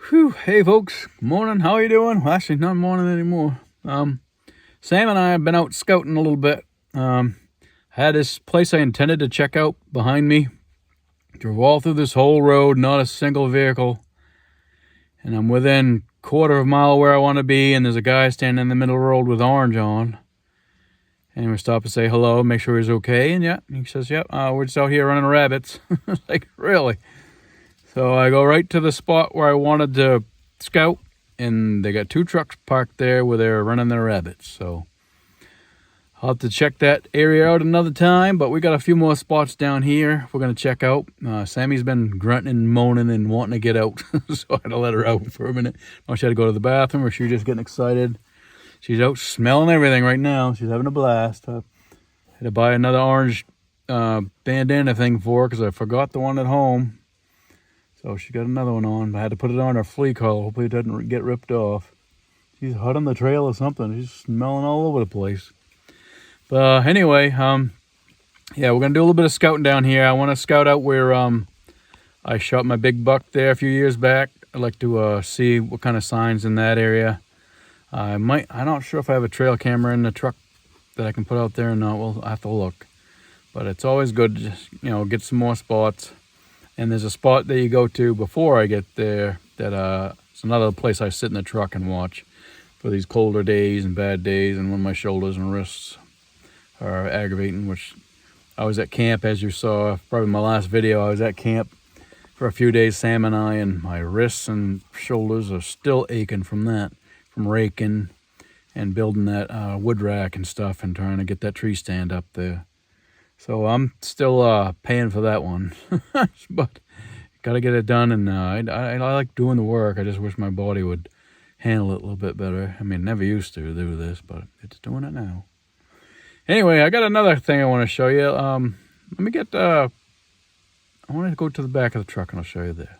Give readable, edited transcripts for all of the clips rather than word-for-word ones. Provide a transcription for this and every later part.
Whew, hey folks, morning, how you doing? Well, actually not morning anymore. Sam and I have been out scouting a little bit. Had this place I intended to check out behind me. Drove all through this whole road, not a single vehicle. And I'm within quarter of a mile where I want to be, and there's a guy standing in the middle of the road with orange on. And we stop and say hello, make sure he's okay, and yeah, he says, yep, we're just out here running rabbits. Like, really? So I go right to the spot where I wanted to scout, and they got two trucks parked there where they're running their rabbits. So I'll have to check that area out another time, but we got a few more spots down here we're going to check out. Sammy's been grunting and moaning and wanting to get out, so I had to let her out for a minute. Now she had to go to the bathroom, or she was just getting excited. She's out smelling everything right now. She's having a blast. I had to buy another orange bandana thing for her because I forgot the one at home. So she got another one on. I had to put it on her flea collar. Hopefully it doesn't get ripped off. She's hot on the trail or something. She's smelling all over the place. But anyway, yeah, we're going to do a little bit of scouting down here. I want to scout out where I shot my big buck there a few years back. I'd like to see what kind of signs in that area. I'm not sure if I have a trail camera in the truck that I can put out there or not. We'll have to look. But it's always good to just, get some more spots. And there's a spot that you go to before I get there that it's another place I sit in the truck and watch for these colder days and bad days, and when my shoulders and wrists are aggravating, which I was at camp, as you saw, probably my last video. I was at camp for a few days, Sam and I, and my wrists and shoulders are still aching from that, from raking and building that wood rack and stuff and trying to get that tree stand up there. So I'm still paying for that one, but got to get it done. And I like doing the work. I just wish my body would handle it a little bit better. I mean, never used to do this, but it's doing it now. Anyway, I got another thing I want to show you. Let me get, I want to go to the back of the truck and I'll show you there.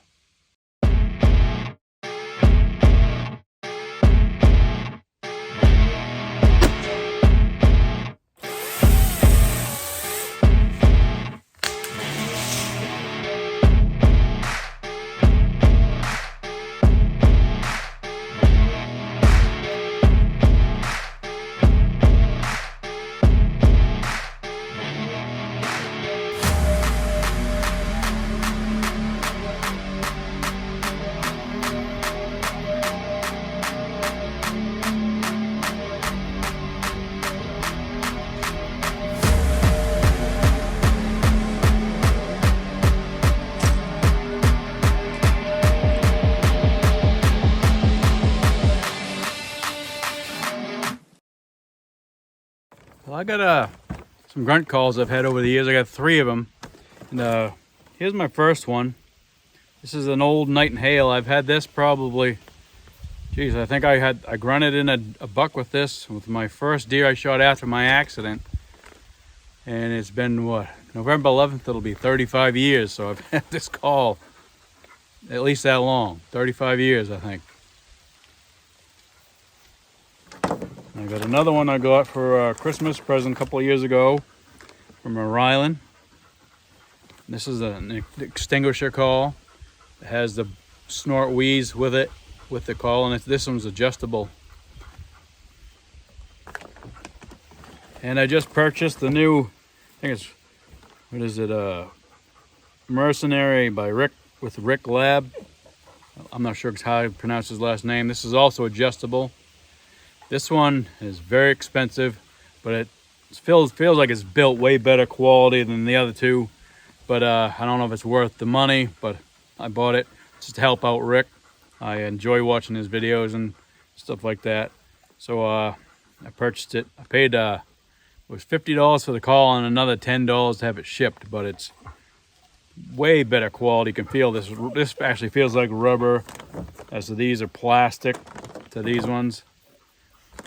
Well, I got some grunt calls I've had over the years. I got 3 of them. And here's my first one. This is an old nightingale. I've had this probably, geez, I think I grunted in a buck with this, with my first deer I shot after my accident. And it's been, what, November 11th, it'll be 35 years. So I've had this call at least that long, 35 years, I think. I got another one I got for a Christmas present a couple of years ago from Rhode Island. This is an extinguisher call. It has the snort wheeze with it, with the call, and this one's adjustable. And I just purchased the new, I think it's, what is it, Mercenary by Rick, with Rick Lab. I'm not sure how to pronounce his last name. This is also adjustable. This one is very expensive, but it feels like it's built way better quality than the other two. But I don't know if it's worth the money, but I bought it just to help out Rick. I enjoy watching his videos and stuff like that. So I purchased it. I paid, it was $50 for the call and another $10 to have it shipped, but it's way better quality. You can feel this. This actually feels like rubber, as these are plastic to these ones.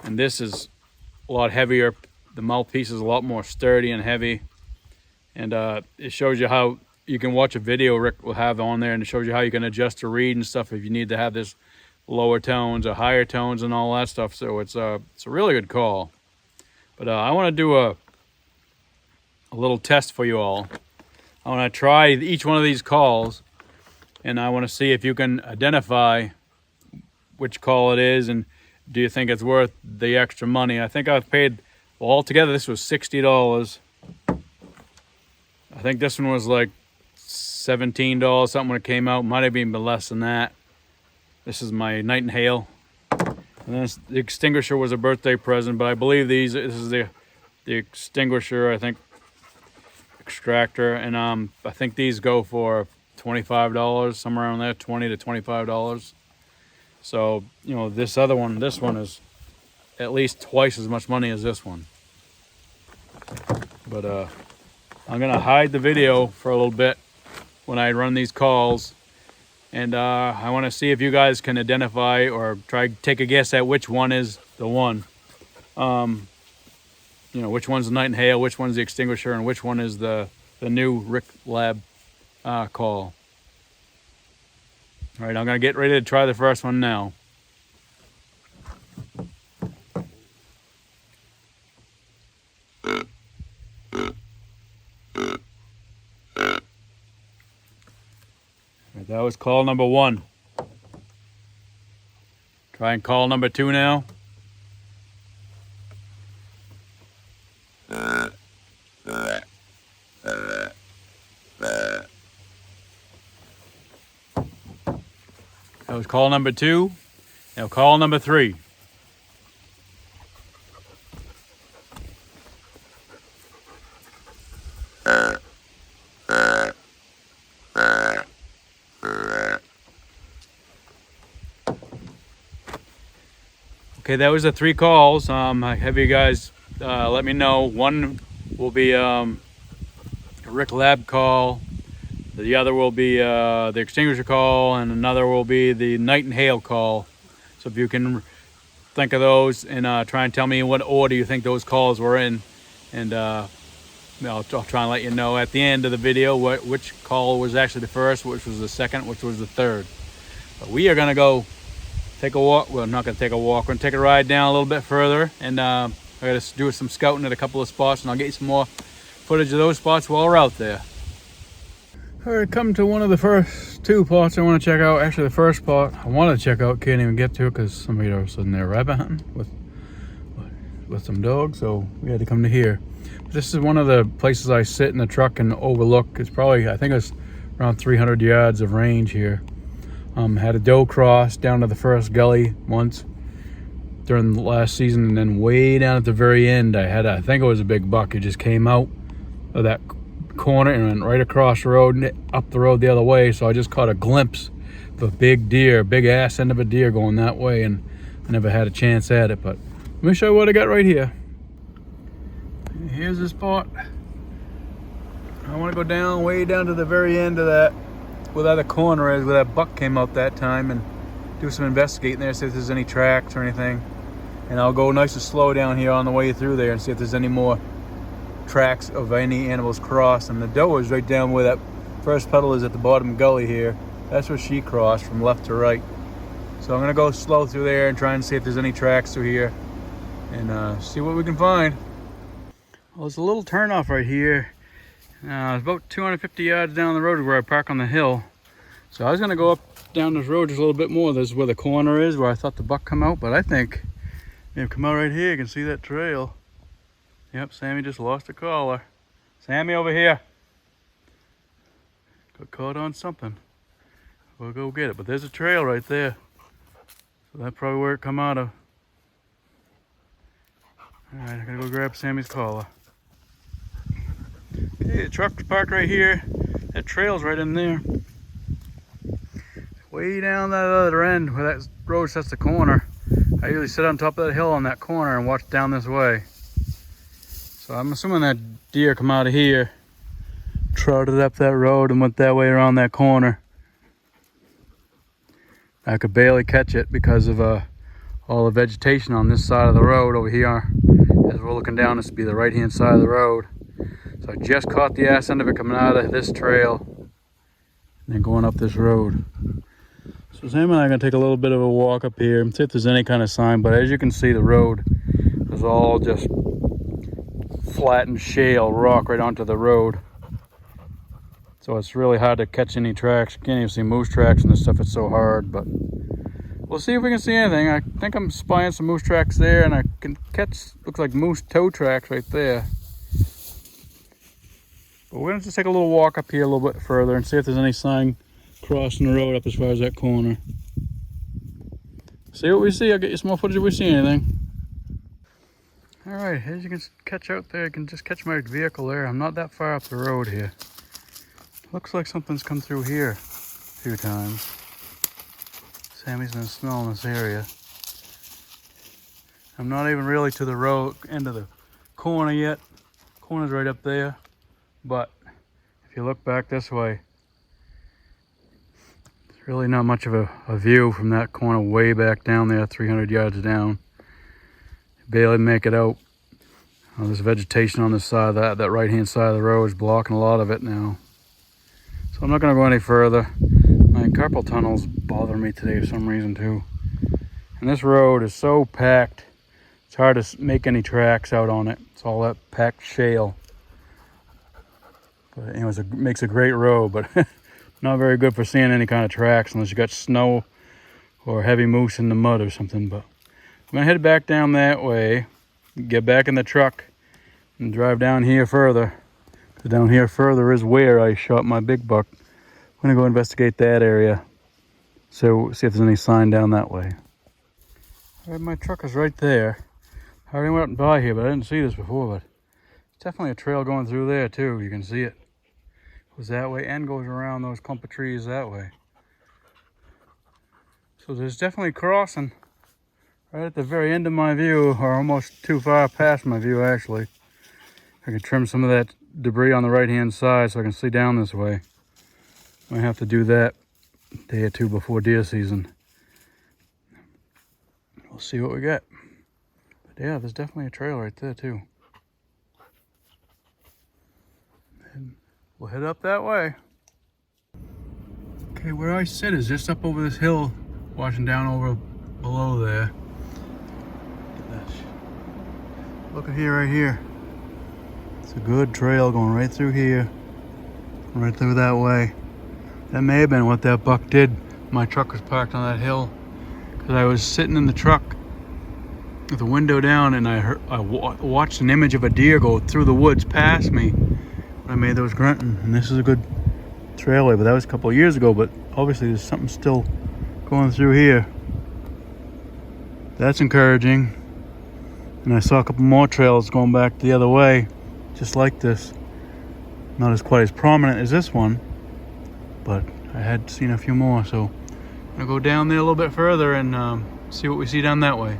And this is a lot heavier. The mouthpiece is a lot more sturdy and heavy. And it shows you how you can watch a video Rick will have on there, and it shows you how you can adjust the reed and stuff if you need to have this lower tones or higher tones and all that stuff. So it's a really good call. But I want to do a little test for you all. I want to try each one of these calls, and I want to see if you can identify which call it is, and do you think it's worth the extra money? I think I've paid, well, altogether this was $60. I think this one was like $17 something when it came out. Might have even been less than that. This is my Nightingale, and then the extinguisher was a birthday present, but I believe this is the extinguisher, I think, extractor, and I think these go for $25, somewhere around there, $20 to $25. So, you know, this one is at least twice as much money as this one. But I'm gonna hide the video for a little bit when I run these calls, and I want to see if you guys can identify or try to take a guess at which one is the one. You know, which one's the Nightingale, which one's the extinguisher, and which one is the new Rick Lab call. All right, I'm gonna get ready to try the first one now. That was call number 1. Try and call number 2 now. That was call number 2. Now call number 3. Okay, that was the 3 calls. I have you guys let me know. One will be a Rick Lab call. The other will be the extinguisher call, and another will be the Nightingale call. So if you can think of those and try and tell me in what order you think those calls were in, and I'll try and let you know at the end of the video which call was actually the first, which was the second, which was the third. But we are gonna go take a walk. Well, not gonna take a walk. We're gonna take a ride down a little bit further, and I gotta do some scouting at a couple of spots, and I'll get you some more footage of those spots while we're out there. All right, come to one of the first 2 spots I want to check out. Actually, the first spot I want to check out, can't even get to it because somebody was sitting there rabbit hunting with some dogs, so we had to come to here. But this is one of the places I sit in the truck and overlook. It's probably, I think it's around 300 yards of range here. Had a doe cross down to the first gully once during the last season, and then way down at the very end I think it was a big buck. It just came out of that corner and went right across the road and up the road the other way, so I just caught a glimpse of a big deer, big ass end of a deer going that way, and I never had a chance at it. But let me show you what I got right here. Here's the spot. I want to go down, way down to the very end of that, where that corner is, where that buck came out that time, and do some investigating there, see if there's any tracks or anything. And I'll go nice and slow down here on the way through there and see if there's any more tracks of any animals crossed. And the doe is right down where that first puddle is at the bottom gully here. That's where she crossed from left to right. So I'm gonna go slow through there and try and see if there's any tracks through here, and see what we can find. Well, there's a little turnoff right here. It's about 250 yards down the road where I park on the hill. So I was gonna go up down this road just a little bit more. This is where the corner is, where I thought the buck come out, but I think they've come out right here. You can see that trail. Yep, Sammy just lost a caller. Sammy, over here. Got caught on something. We'll go get it, but there's a trail right there. So that's probably where it come out of. All right, I gotta go grab Sammy's collar. Okay, the truck's parked right here. That trail's right in there. Way down that other end where that road sets the corner. I usually sit on top of that hill on that corner and watch down this way. So I'm assuming that deer come out of here, trotted up that road and went that way around that corner. I could barely catch it because of all the vegetation on this side of the road over here. As we're looking down, this would be the right hand side of the road. So I just caught the ass end of it coming out of this trail and then going up this road. So Sam and I are going to take a little bit of a walk up here and see if there's any kind of sign. But as you can see, the road is all just flattened shale rock right onto the road. So it's really hard to catch any tracks. You can't even see moose tracks and this stuff. It's so hard, but we'll see if we can see anything. I think I'm spying some moose tracks there, and I can catch, looks like moose toe tracks right there. But we're gonna just take a little walk up here a little bit further and see if there's any sign crossing the road up as far as that corner. See what we see. I'll get you some more footage if we see anything. All right, as you can catch out there, you can just catch my vehicle there. I'm not that far up the road here. Looks like something's come through here a few times. Sammy's been smelling this area. I'm not even really to the road, end of the corner yet. Corner's right up there. But if you look back this way, there's really not much of a view from that corner way back down there, 300 yards down. Barely make it out. There's vegetation on this side, that right hand side of the road is blocking a lot of it now. So I'm not going to go any further. My carpal tunnel's bothering me today for some reason too. And this road is so packed, it's hard to make any tracks out on it. It's all that packed shale. But anyways, it makes a great road, but not very good for seeing any kind of tracks unless you got snow or heavy moose in the mud or something. But I'm gonna head back down that way, get back in the truck and drive down here further. Because down here further is where I shot my big buck. I'm gonna go investigate that area. So see if there's any sign down that way. All right, my truck is right there. I already went by here, but I didn't see this before, but it's definitely a trail going through there too. You can see it. Goes that way and goes around those clump of trees that way. So there's definitely crossing right at the very end of my view, or almost too far past my view actually. I can trim some of that debris on the right hand side so I can see down this way. Might have to do that a day or two before deer season. We'll see what we get. But yeah, there's definitely a trail right there too. And we'll head up that way. Okay, where I sit is just up over this hill, watching down over below there. Look at here, right here. It's a good trail going right through here, right through that way. That may have been what that buck did. My truck was parked on that hill because I was sitting in the truck with the window down, and I watched an image of a deer go through the woods past me when I made those grunting. And this is a good trailway, but that was a couple of years ago. But obviously there's something still going through here. That's encouraging. And I saw a couple more trails going back the other way, just like this. Not as quite as prominent as this one, but I had seen a few more. So I'm gonna go down there a little bit further and see what we see down that way.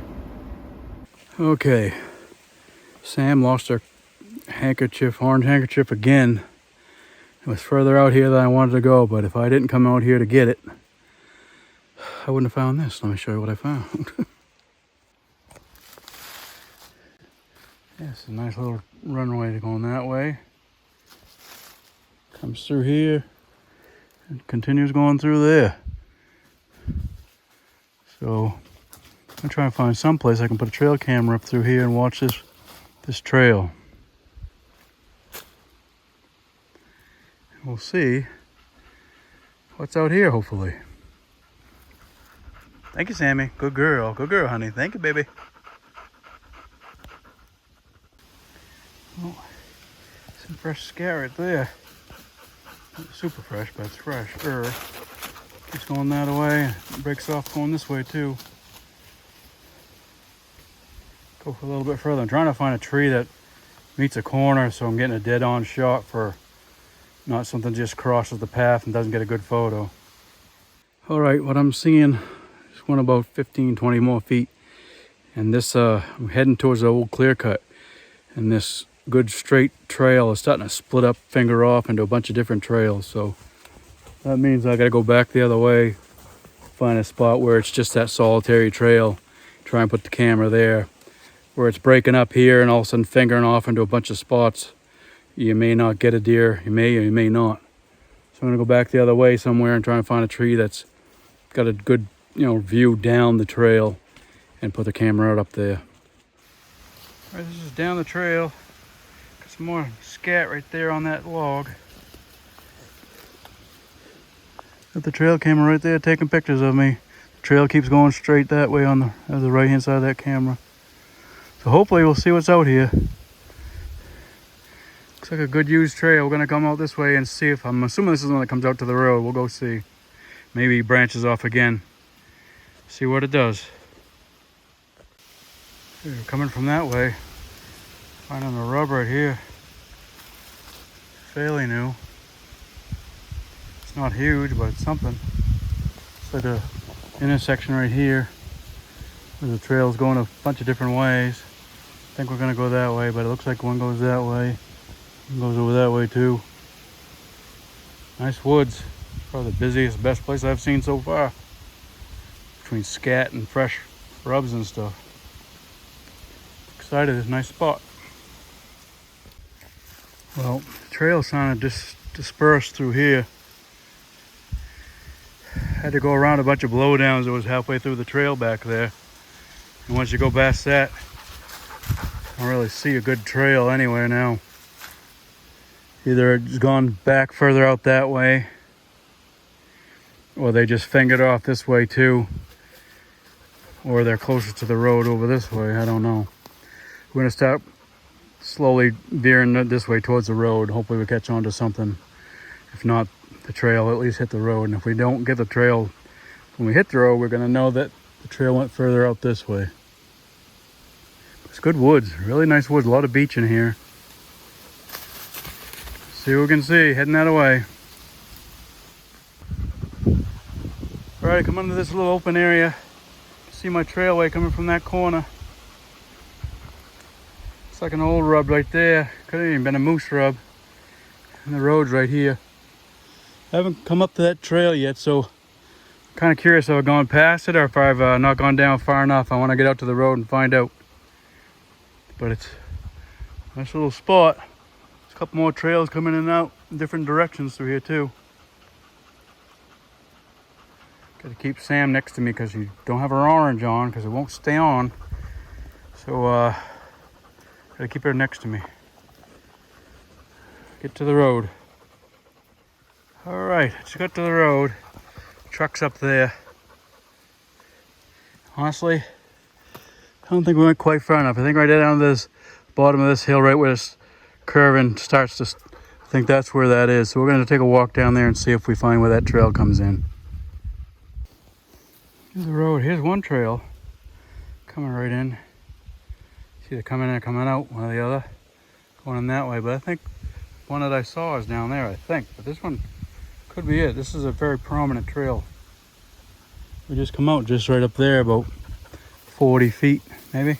Okay, Sam lost her handkerchief, orange handkerchief again. It was further out here than I wanted to go, but if I didn't come out here to get it, I wouldn't have found this. Let me show you what I found. Yeah, it's a nice little runway going that way. Comes through here and continues going through there. So I'm gonna try and find some place I can put a trail camera up through here and watch this trail. We'll see what's out here, hopefully. Thank you, Sammy. Good girl. Good girl, honey. Thank you, baby. Oh, some fresh scat right there. Not super fresh, but it's fresh. Keeps going that way. Breaks off going this way too. Go for a little bit further. I'm trying to find a tree that meets a corner, so I'm getting a dead-on shot for not something just crosses the path and doesn't get a good photo. All right, what I'm seeing is one about 15, 20 more feet, and this I'm heading towards the old clear cut, and this good straight trail is starting to split up, finger off into a bunch of different trails. So that means I got to go back the other way, find a spot where it's just that solitary trail, try and put the camera there. Where it's breaking up here and all of a sudden fingering off into a bunch of spots, you may not get a deer. You may or you may not. So I'm gonna go back the other way somewhere and try and find a tree that's got a good, view down the trail and put the camera out up there. All right, this is down the trail. Got some more scat right there on that log. Got the trail camera right there taking pictures of me. Trail keeps going straight that way on the right hand side of that camera. So hopefully we'll see what's out here. Looks like a good used trail. We're gonna come out this way and see if, I'm assuming this is the one that comes out to the road. We'll go see. Maybe it branches off again. See what it does. Here, coming from that way. Finding a rub right here. Fairly new. It's not huge, but it's something. It's like a intersection right here where the trail's going a bunch of different ways. I think we're gonna go that way, but it looks like one goes that way. One goes over that way too. Nice woods. Probably the busiest, best place I've seen so far. Between scat and fresh rubs and stuff. Excited, it's a nice spot. Well, the trail's kind of dispersed through here. Had to go around a bunch of blowdowns that was halfway through the trail back there. And once you go past that, I don't really see a good trail anywhere now. Either it's gone back further out that way, or they just fingered off this way too, or they're closer to the road over this way. I don't know. We're gonna start slowly veering this way towards the road. Hopefully we catch on to something. If not the trail, at least hit the road. And if we don't get the trail when we hit the road, we're gonna know that the trail went further out this way. It's good woods, really nice woods, a lot of beech in here. See what we can see, heading that way. All right, come into this little open area. See my trailway coming from that corner. It's like an old rub right there. Could have even been a moose rub. And the road's right here. I haven't come up to that trail yet, so I'm kind of curious if I've gone past it or if I've not gone down far enough. I want to get out to the road and find out. But it's a nice little spot. There's a couple more trails coming in and out in different directions through here too. Got to keep Sam next to me because you don't have her orange on because it won't stay on. So got to keep her next to me. Get to the road. All right, just got to the road. Truck's up there. Honestly, I don't think we went quite far enough. I think right down to this bottom of this hill, right where this curving starts to, I think that's where that is. So we're gonna take a walk down there and see if we find where that trail comes in. Here's the road. Here's one trail coming right in. See, they're coming in and coming out, one or the other, going in that way. But I think one that I saw is down there, I think. But this one could be it. This is a very prominent trail. We just come out just right up there, about 40 feet, maybe.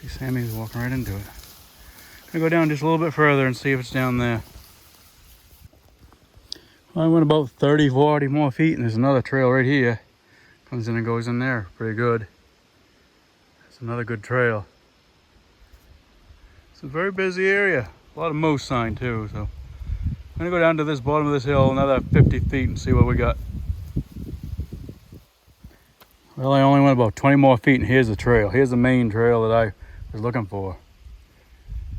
See, Sammy's walking right into it. I'm gonna go down just a little bit further and see if it's down there. Well, I went about 30, 40 more feet, and there's another trail right here. Comes in and goes in there, pretty good. It's another good trail. It's a very busy area. A lot of moose sign too, so. I'm gonna go down to this bottom of this hill, another 50 feet and see what we got. Well, I only went about 20 more feet and here's the trail. Here's the main trail that I was looking for.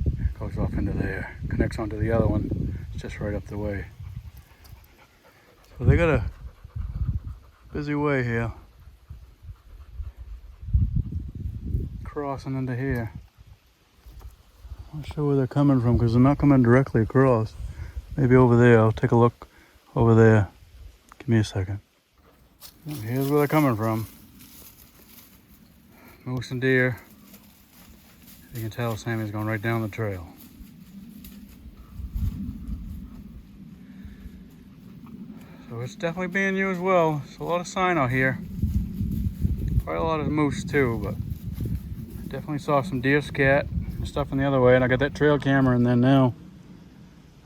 It goes off into there, connects onto the other one. It's just right up the way. So they got a busy way here. Crossing into here. I'm not sure where they're coming from because they're not coming directly across. Maybe over there. I'll take a look over there. Give me a second. Here's where they're coming from. Moose and deer. You can tell Sammy's going right down the trail. So it's definitely being used well. There's a lot of sign out here. Quite a lot of moose too, but I definitely saw some deer scat and stuff in the other way, and I got that trail camera in there now.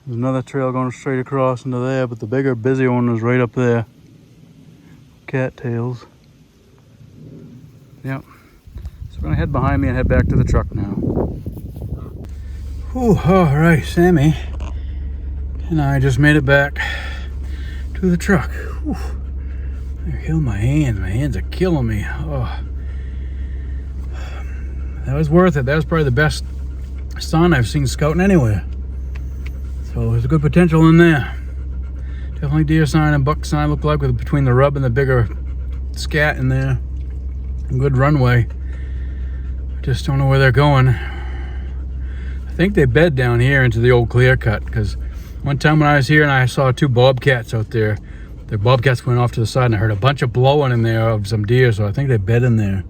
There's another trail going straight across into there, but the bigger, busy one was right up there. Cattails. Yep. So we're gonna head behind me and head back to the truck now. Whew, all right, Sammy and I just made it back to the truck. Whew. I killed my hands. My hands are killing me. Oh. That was worth it. That was probably the best sun I've seen scouting anywhere. So there's a good potential in there. Definitely deer sign and buck sign look like with between the rub and the bigger scat in there. Good runway. Just don't know where they're going. I think they bed down here into the old clear cut, because one time when I was here and I saw 2 bobcats out there, the bobcats went off to the side and I heard a bunch of blowing in there of some deer, so I think they bed in there.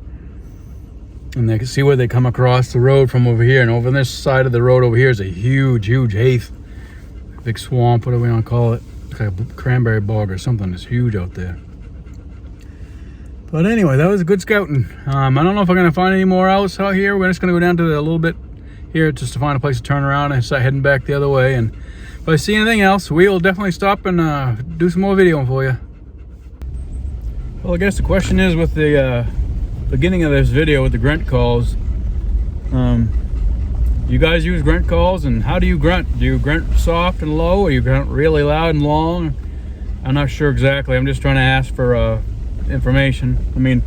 And they can see where they come across the road from over here, and over on this side of the road over here is a huge heath. Big swamp, whatever we want to call it. It's like a cranberry bog or something. It's huge out there. But anyway, that was good scouting. I don't know if I'm going to find any more else out here. We're just going to go down to a little bit here just to find a place to turn around and start heading back the other way. And if I see anything else, we will definitely stop and do some more videoing for you. Well, I guess the question is, with the beginning of this video with the grunt calls, you guys use grunt calls, and how do you grunt? Do you grunt soft and low, or you grunt really loud and long? I'm not sure exactly. I'm just trying to ask for information. I mean,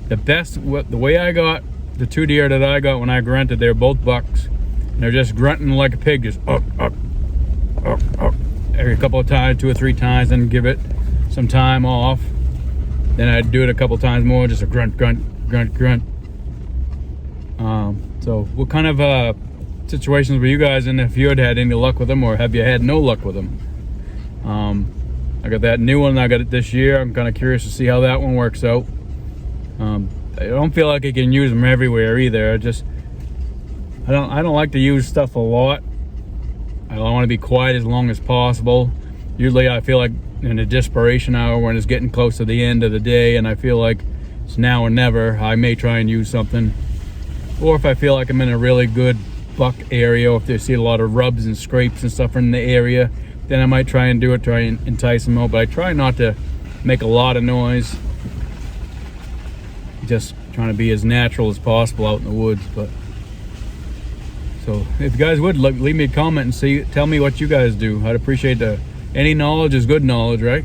the way I got the 2 deer that I got when I grunted, they're both bucks, and they're just grunting like a pig, just every couple of times, 2 or 3 times, then give it some time off. Then I'd do it a couple times more, just a grunt. So what kind of situations were you guys in, if you had any luck with them, or have you had no luck with them? I got that new one, I got it this year. I'm kind of curious to see how that one works out. I don't feel like I can use them everywhere either. I don't like to use stuff a lot. I don't want to be quiet as long as possible. Usually I feel like in a desperation hour, when it's getting close to the end of the day and I feel like it's now or never, I may try and use something. Or if I feel like I'm in a really good buck area, or if they see a lot of rubs and scrapes and stuff in the area, then I might try and do it, try and entice them out. But I try not to make a lot of noise. Just trying to be as natural as possible out in the woods. But so if you guys would leave me a comment and tell me what you guys do. I'd appreciate any knowledge is good knowledge, right?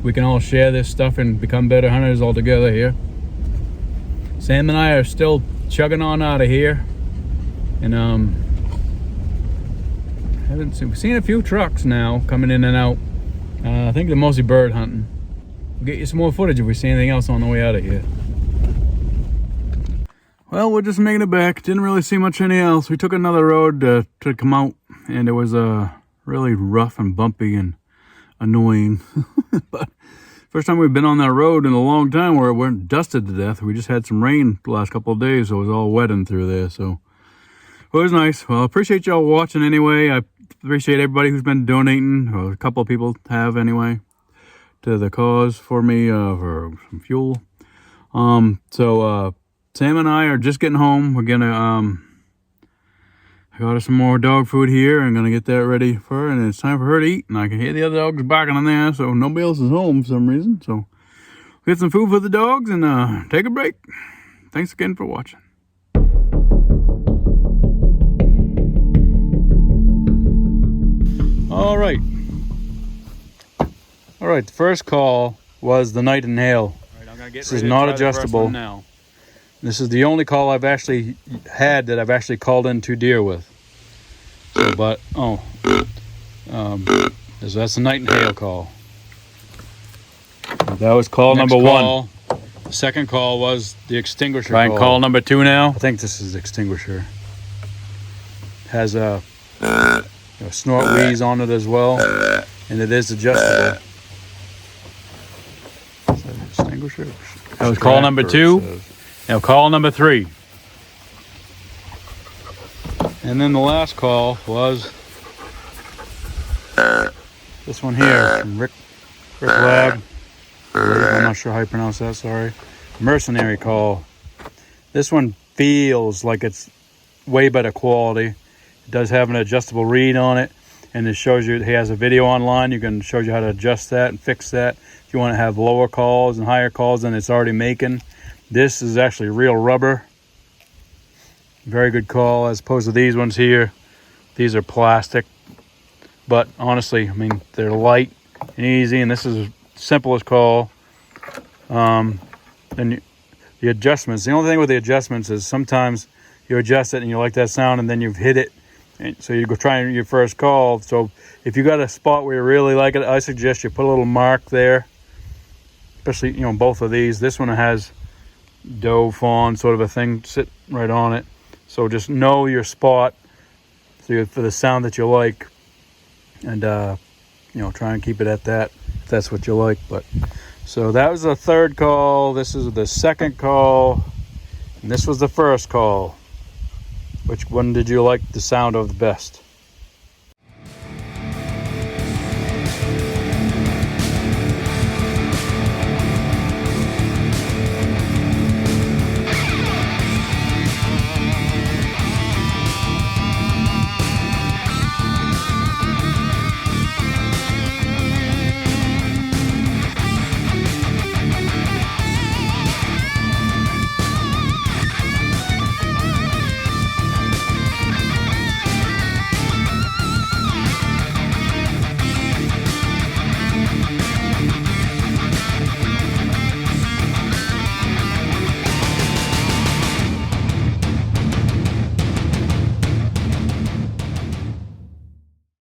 We can all share this stuff and become better hunters all together here. Sam and I are still chugging on out of here, and we've seen a few trucks now coming in and out. I think they're mostly bird hunting. We'll get you some more footage if we see anything else on the way out of here. Well, we're just making it back. Didn't really see much anything else. We took another road to come out, and it was really rough and bumpy and annoying. But first time we've been on that road in a long time where it weren't dusted to death. We just had some rain the last couple of days, so it was all wetting through there. So it was nice. Well, I appreciate y'all watching anyway. I appreciate everybody who's been donating. Well, a couple of people have anyway, to the cause for me for some fuel. Sam and I are just getting home. We're gonna I got her some more dog food here. I'm gonna get that ready for her, and it's time for her to eat. And I can hear the other dogs barking in there, so nobody else is home for some reason. So we'll get some food for the dogs and take a break. Thanks again for watching. All right, the first call was the night and hail. This is not adjustable. Now. This is the only call I've actually had that I've actually called in 2 deer with. So, that's the night and hail call. That was call number 1. The second call was the extinguisher call. Call number 2 now. I think this is extinguisher. Has a snort wheeze on it as well, and it is adjustable. Is that extinguisher? That was call number 2. Now call number 3. And then the last call was this one here from Rick Lab. I'm not sure how you pronounce that, sorry. Mercenary call. This one feels like it's way better quality. It does have an adjustable reed on it, and it shows you, he has a video online. You can show you how to adjust that and fix that. If you want to have lower calls and higher calls than it's already making. This is actually real rubber. Very good call, as opposed to these ones here. These are plastic. But honestly, I mean, they're light and easy, and this is the simplest call. Then the adjustments. The only thing with the adjustments is sometimes you adjust it and you like that sound, and then you've hit it. And so you go try your first call. So if you got a spot where you really like it, I suggest you put a little mark there. especially, you know, both of these. This one has doe fawn sort of a thing sit right on it. So just know your spot for the sound that you like, and you know, try and keep it at that if that's what you like. But so that was the third call. This is the second call, and this was the first call. Which one did you like the sound of the best?